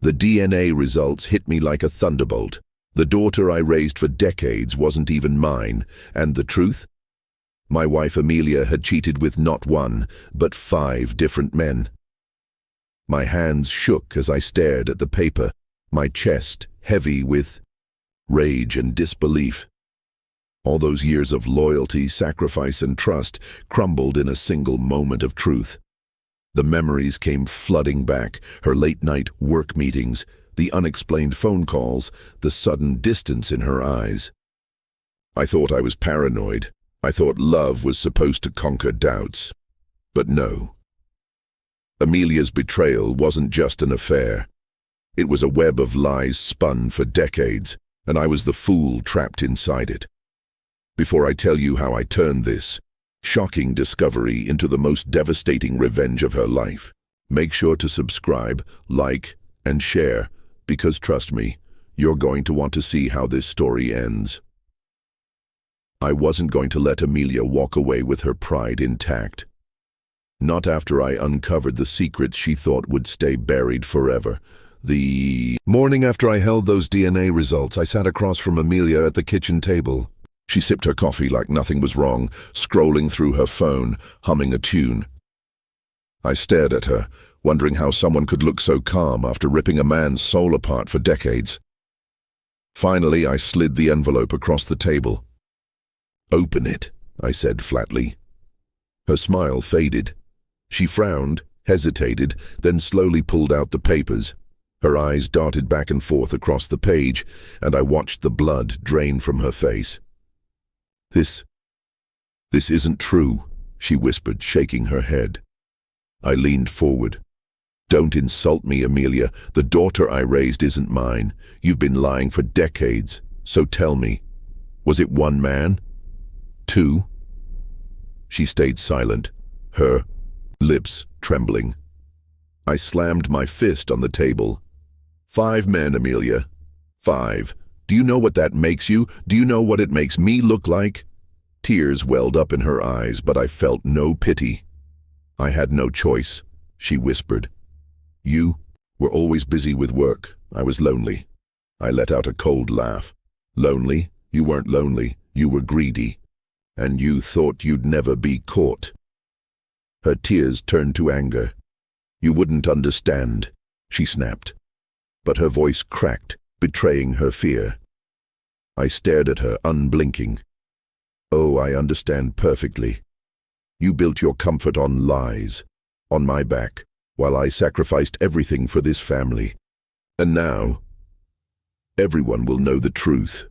The DNA results hit me like a thunderbolt. The daughter I raised for decades wasn't even mine, and the truth? My wife Amelia had cheated with not one, but 5 different men. My hands shook as I stared at the paper, my chest heavy with rage and disbelief. All those years of loyalty, sacrifice, and trust crumbled in a single moment of truth. The memories came flooding back, her late-night work meetings, the unexplained phone calls, the sudden distance in her eyes. I thought I was paranoid. I thought love was supposed to conquer doubts. But no. Amelia's betrayal wasn't just an affair. It was a web of lies spun for decades, and I was the fool trapped inside it. Before I tell you how I turned this shocking discovery into the most devastating revenge of her life, make sure to subscribe, like, and share, because trust me, you're going to want to see how this story ends. I wasn't going to let Amelia walk away with her pride intact. Not after I uncovered the secrets she thought would stay buried forever. The morning after I held those DNA results, I sat across from Amelia at the kitchen table. She sipped her coffee like nothing was wrong, scrolling through her phone, humming a tune. I stared at her, wondering how someone could look so calm after ripping a man's soul apart for decades. Finally, I slid the envelope across the table. "Open it," I said flatly. Her smile faded. She frowned, hesitated, then slowly pulled out the papers. Her eyes darted back and forth across the page, and I watched the blood drain from her face. This isn't true," she whispered, shaking her head. I leaned forward. "Don't insult me, Amelia. The daughter I raised isn't mine. You've been lying for decades. So tell me, was it 1 man? 2? She stayed silent, her lips trembling. I slammed my fist on the table. 5 men, Amelia. 5. Do you know what that makes you? Do you know what it makes me look like?" Tears welled up in her eyes, but I felt no pity. "I had no choice," she whispered. "You were always busy with work. I was lonely." I let out a cold laugh. "Lonely? You weren't lonely. You were greedy. And you thought you'd never be caught." Her tears turned to anger. "You wouldn't understand," she snapped. But her voice cracked, betraying her fear. I stared at her, unblinking. "Oh, I understand perfectly. You built your comfort on lies, on my back, while I sacrificed everything for this family. And now, everyone will know the truth."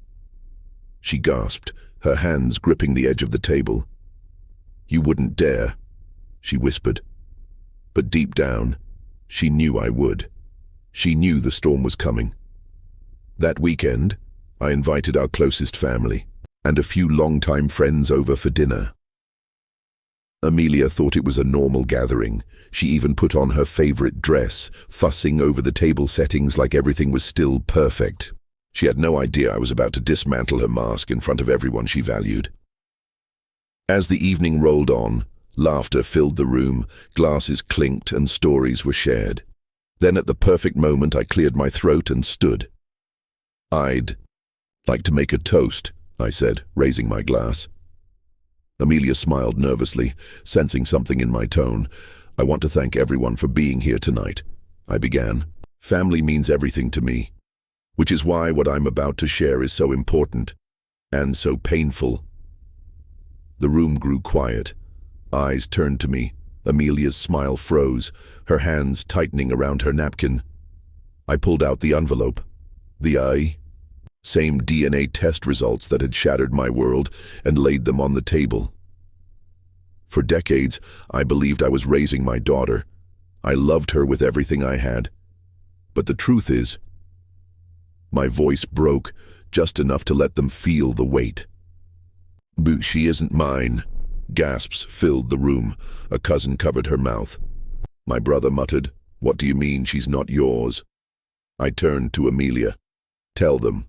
She gasped, her hands gripping the edge of the table. "You wouldn't dare," she whispered. But deep down, she knew I would. She knew the storm was coming. That weekend, I invited our closest family and a few longtime friends over for dinner. Amelia thought it was a normal gathering. She even put on her favorite dress, fussing over the table settings like everything was still perfect. She had no idea I was about to dismantle her mask in front of everyone she valued. As the evening rolled on, laughter filled the room, glasses clinked, and stories were shared. Then at the perfect moment, I cleared my throat and stood. "I'd like to make a toast," I said, raising my glass. Amelia smiled nervously, sensing something in my tone. "I want to thank everyone for being here tonight," I began. "Family means everything to me, which is why what I'm about to share is so important and so painful." The room grew quiet. Eyes turned to me. Amelia's smile froze, her hands tightening around her napkin. I pulled out the envelope. The same DNA test results that had shattered my world, and laid them on the table. For decades, I believed I was raising my daughter. I loved her with everything I had. But the truth is, my voice broke just enough to let them feel the weight. "But she isn't mine." Gasps filled the room. A cousin covered her mouth. My brother muttered, "What do you mean she's not yours?" I turned to Amelia. "Tell them.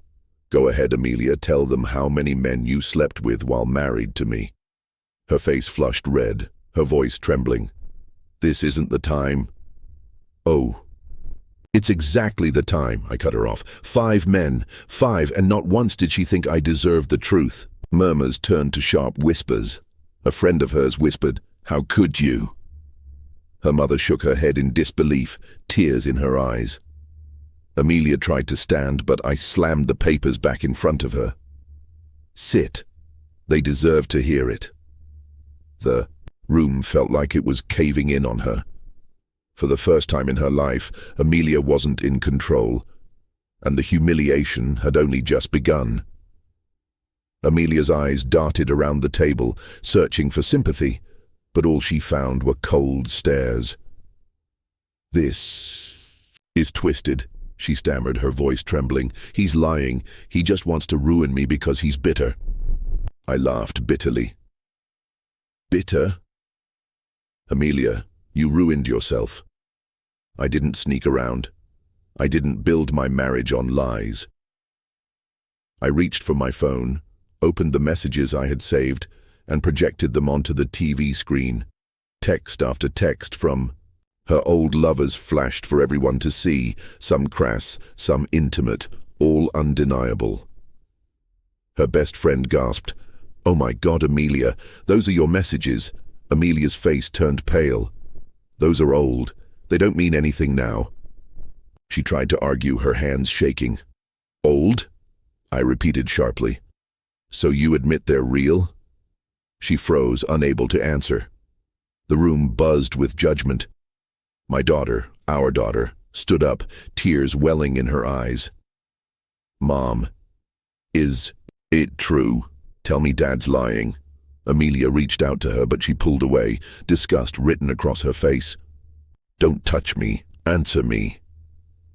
Go ahead, Amelia, tell them how many men you slept with while married to me." Her face flushed red, her voice trembling. "This isn't the time." "Oh, It's exactly the time, I cut her off. 5 men, 5, and not once did she think I deserved the truth. Murmurs turned to sharp whispers. A friend of hers whispered, "How could you?" Her mother shook her head in disbelief, tears in her eyes. Amelia tried to stand, but I slammed the papers back in front of her. "Sit. They deserve to hear it." The room felt like it was caving in on her. For the first time in her life, Amelia wasn't in control, and the humiliation had only just begun. Amelia's eyes darted around the table, searching for sympathy, but all she found were cold stares. "This is twisted," she stammered, her voice trembling. "He's lying. He just wants to ruin me because he's bitter." I laughed bitterly. "Bitter? Amelia, you ruined yourself. I didn't sneak around. I didn't build my marriage on lies." I reached for my phone, opened the messages I had saved, and projected them onto the TV screen. Text after text from her old lovers flashed for everyone to see, some crass, some intimate, all undeniable. Her best friend gasped, "Oh my God, Amelia, those are your messages." Amelia's face turned pale. "Those are old. They don't mean anything now." She tried to argue, her hands shaking. "Old?" I repeated sharply. "So you admit they're real?" She froze, unable to answer. The room buzzed with judgment. My daughter, our daughter, stood up, tears welling in her eyes. "Mom, is it true? Tell me Dad's lying." Amelia reached out to her, but she pulled away, disgust written across her face. "Don't touch me. Answer me."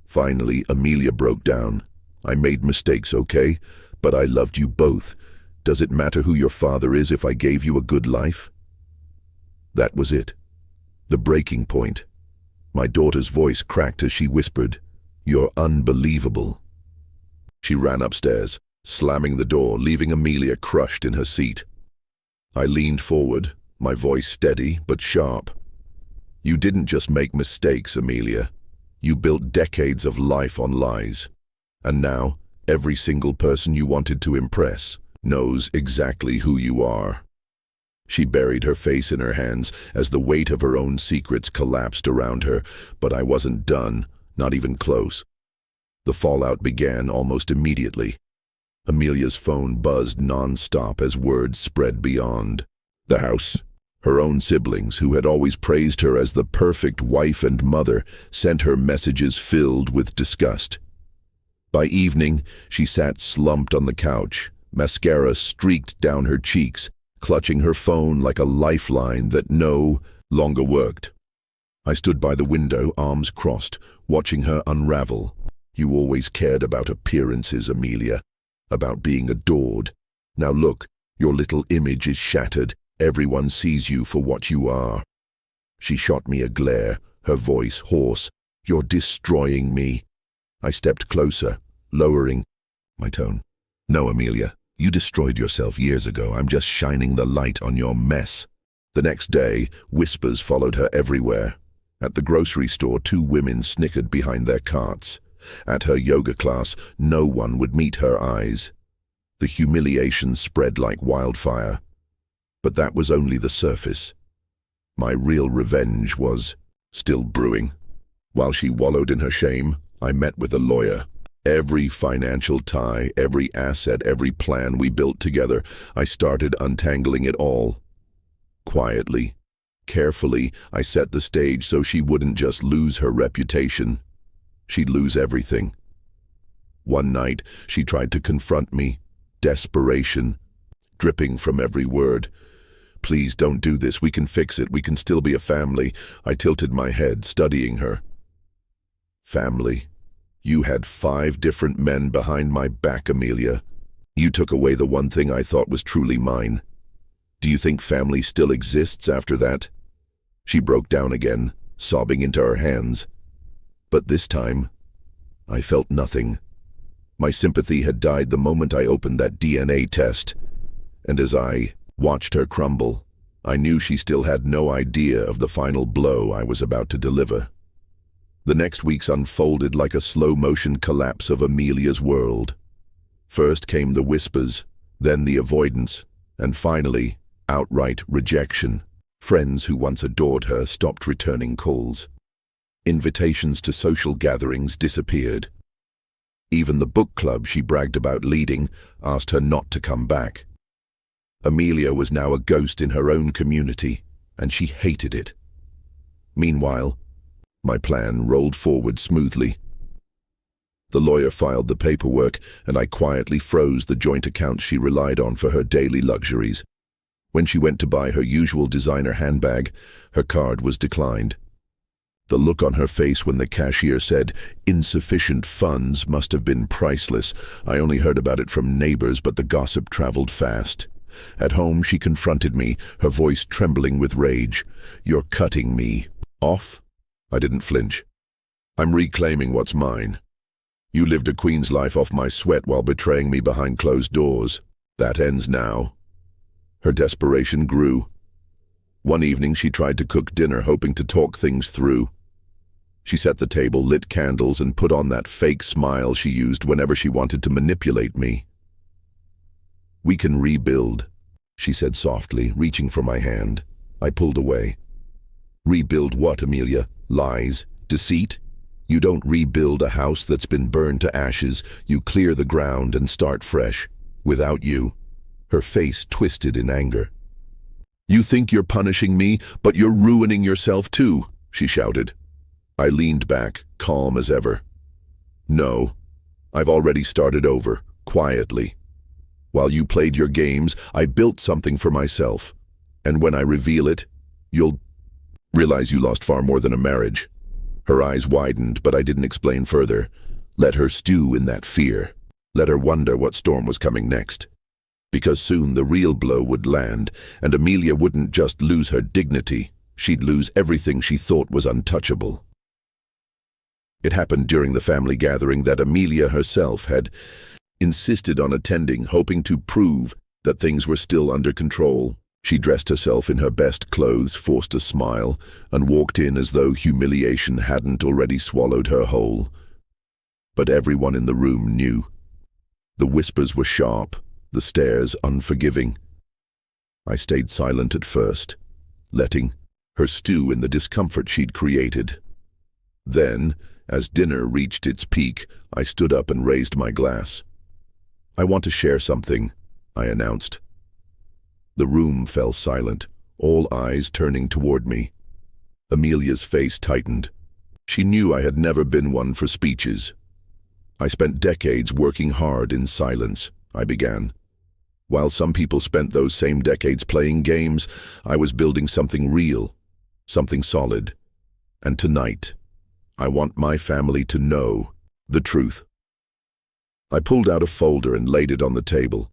Finally, Amelia broke down. "I made mistakes, okay? But I loved you both. Does it matter who your father is if I gave you a good life?" That was it. The breaking point. My daughter's voice cracked as she whispered, "You're unbelievable." She ran upstairs, slamming the door, leaving Amelia crushed in her seat. I leaned forward, my voice steady but sharp. "You didn't just make mistakes, Amelia. You built decades of life on lies. And now, every single person you wanted to impress knows exactly who you are." She buried her face in her hands as the weight of her own secrets collapsed around her, but I wasn't done, not even close. The fallout began almost immediately. Amelia's phone buzzed non-stop as words spread beyond the house. Her own siblings, who had always praised her as the perfect wife and mother, sent her messages filled with disgust. By evening, she sat slumped on the couch, mascara streaked down her cheeks, clutching her phone like a lifeline that no longer worked. I stood by the window, arms crossed, watching her unravel. "You always cared about appearances, Amelia, about being adored. Now look, your little image is shattered. Everyone sees you for what you are." She shot me a glare, her voice hoarse. "You're destroying me." I stepped closer, lowering my tone. "No, Amelia, you destroyed yourself years ago. I'm just shining the light on your mess." The next day, whispers followed her everywhere. At the grocery store, 2 women snickered behind their carts. At her yoga class, no one would meet her eyes. The humiliation spread like wildfire. But that was only the surface. My real revenge was still brewing. While she wallowed in her shame, I met with a lawyer. Every financial tie, every asset, every plan we built together, I started untangling it all. Quietly, carefully, I set the stage so she wouldn't just lose her reputation. She'd lose everything. One night, she tried to confront me, desperation, dripping from every word. "Please don't do this. We can fix it. We can still be a family." I tilted my head, studying her. "Family? You had 5 different men behind my back, Amelia. You took away the one thing I thought was truly mine. Do you think family still exists after that?" She broke down again, sobbing into her hands. But this time, I felt nothing. My sympathy had died the moment I opened that DNA test. And as I watched her crumble, I knew she still had no idea of the final blow I was about to deliver. The next weeks unfolded like a slow-motion collapse of Amelia's world. First came the whispers, then the avoidance, and finally, outright rejection. Friends who once adored her stopped returning calls. Invitations to social gatherings disappeared. Even the book club she bragged about leading asked her not to come back. Amelia was now a ghost in her own community, and she hated it. Meanwhile, my plan rolled forward smoothly. The lawyer filed the paperwork, and I quietly froze the joint account she relied on for her daily luxuries. When she went to buy her usual designer handbag, her card was declined. The look on her face when the cashier said, "Insufficient funds," must have been priceless. I only heard about it from neighbors, but the gossip traveled fast. At home, she confronted me, her voice trembling with rage. "You're cutting me off?" I didn't flinch. "I'm reclaiming what's mine. You lived a queen's life off my sweat while betraying me behind closed doors. That ends now." Her desperation grew. One evening she tried to cook dinner, hoping to talk things through. She set the table, lit candles, and put on that fake smile she used whenever she wanted to manipulate me. "We can rebuild," she said softly, reaching for my hand. I pulled away. "Rebuild what, Amelia? Lies? Deceit? You don't rebuild a house that's been burned to ashes. You clear the ground and start fresh. Without you." Her face twisted in anger. "You think you're punishing me, but you're ruining yourself too," she shouted. I leaned back, calm as ever. "No, I've already started over, quietly. While you played your games, I built something for myself. And when I reveal it, you'll realize you lost far more than a marriage." Her eyes widened, but I didn't explain further. Let her stew in that fear. Let her wonder what storm was coming next. Because soon the real blow would land, and Amelia wouldn't just lose her dignity, she'd lose everything she thought was untouchable. It happened during the family gathering that Amelia herself had insisted on attending, hoping to prove that things were still under control. She dressed herself in her best clothes, forced a smile, and walked in as though humiliation hadn't already swallowed her whole. But everyone in the room knew. The whispers were sharp, the stares unforgiving. I stayed silent at first, letting her stew in the discomfort she'd created. Then, as dinner reached its peak, I stood up and raised my glass. "I want to share something," I announced. The room fell silent, all eyes turning toward me. Amelia's face tightened. She knew I had never been one for speeches. "I spent decades working hard in silence," I began. "While some people spent those same decades playing games, I was building something real, something solid. And tonight, I want my family to know the truth." I pulled out a folder and laid it on the table.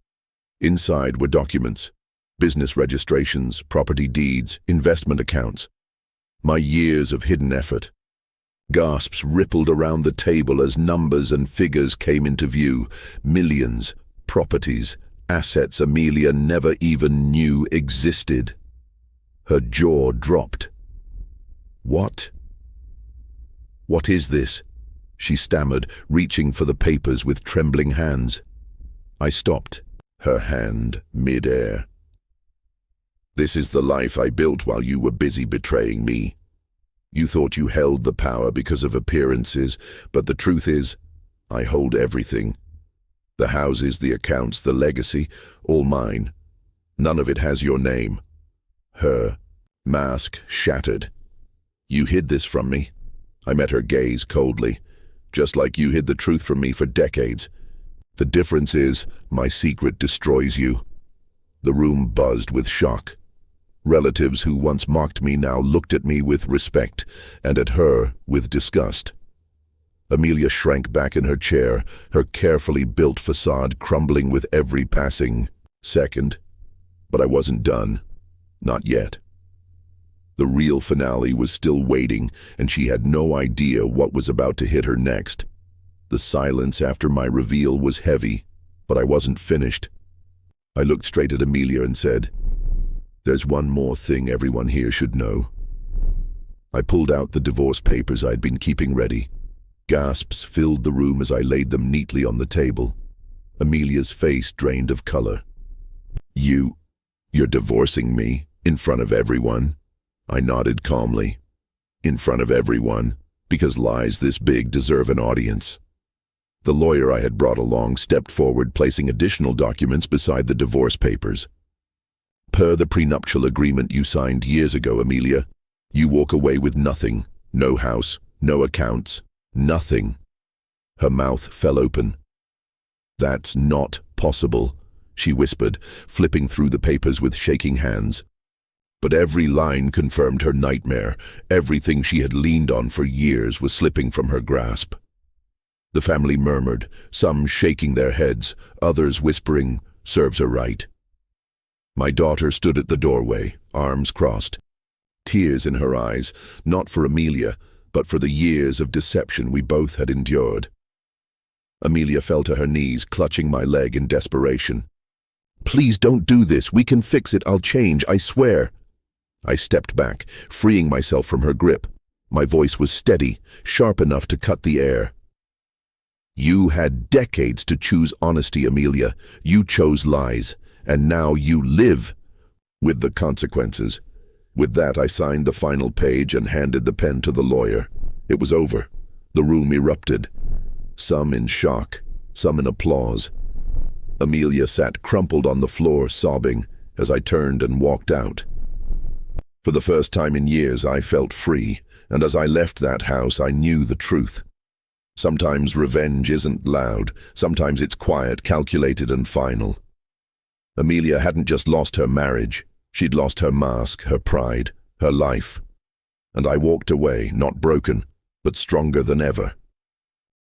Inside were documents, business registrations, property deeds, investment accounts. My years of hidden effort. Gasps rippled around the table as numbers and figures came into view. Millions, properties, assets Amelia never even knew existed. Her jaw dropped. "What? What is this?" she stammered, reaching for the papers with trembling hands. I stopped, her hand mid-air. "This is the life I built while you were busy betraying me. You thought you held the power because of appearances, but the truth is, I hold everything. The houses, the accounts, the legacy, all mine. None of it has your name." Her mask shattered. "You hid this from me." I met her gaze coldly. "Just like you hid the truth from me for decades. The difference is, my secret destroys you." The room buzzed with shock. Relatives who once mocked me now looked at me with respect, and at her with disgust. Amelia shrank back in her chair, her carefully built facade crumbling with every passing second. But I wasn't done. Not yet. The real finale was still waiting, and she had no idea what was about to hit her next. The silence after my reveal was heavy, but I wasn't finished. I looked straight at Amelia and said, "There's one more thing everyone here should know." I pulled out the divorce papers I'd been keeping ready. Gasps filled the room as I laid them neatly on the table. Amelia's face drained of color. You're divorcing me? In front of everyone? I nodded calmly. In front of everyone, because lies this big deserve an audience. The lawyer I had brought along stepped forward, placing additional documents beside the divorce papers. Per the prenuptial agreement you signed years ago, Amelia, you walk away with nothing. No house, no accounts, nothing. Her mouth fell open. That's not possible, she whispered, flipping through the papers with shaking hands. But every line confirmed her nightmare. Everything she had leaned on for years was slipping from her grasp. The family murmured, some shaking their heads, others whispering, "Serves her right." My daughter stood at the doorway, arms crossed, tears in her eyes, not for Amelia, but for the years of deception we both had endured. Amelia fell to her knees, clutching my leg in desperation. "Please don't do this. We can fix it. I'll change, I swear." I stepped back, freeing myself from her grip. My voice was steady, sharp enough to cut the air. You had decades to choose honesty, Amelia. You chose lies, and now you live with the consequences. With that, I signed the final page and handed the pen to the lawyer. It was over. The room erupted. Some in shock, some in applause. Amelia sat crumpled on the floor, sobbing, as I turned and walked out. For the first time in years, I felt free, and as I left that house, I knew the truth. Sometimes revenge isn't loud. Sometimes it's quiet, calculated, and final. Amelia hadn't just lost her marriage. She'd lost her mask, her pride, her life. And I walked away, not broken, but stronger than ever.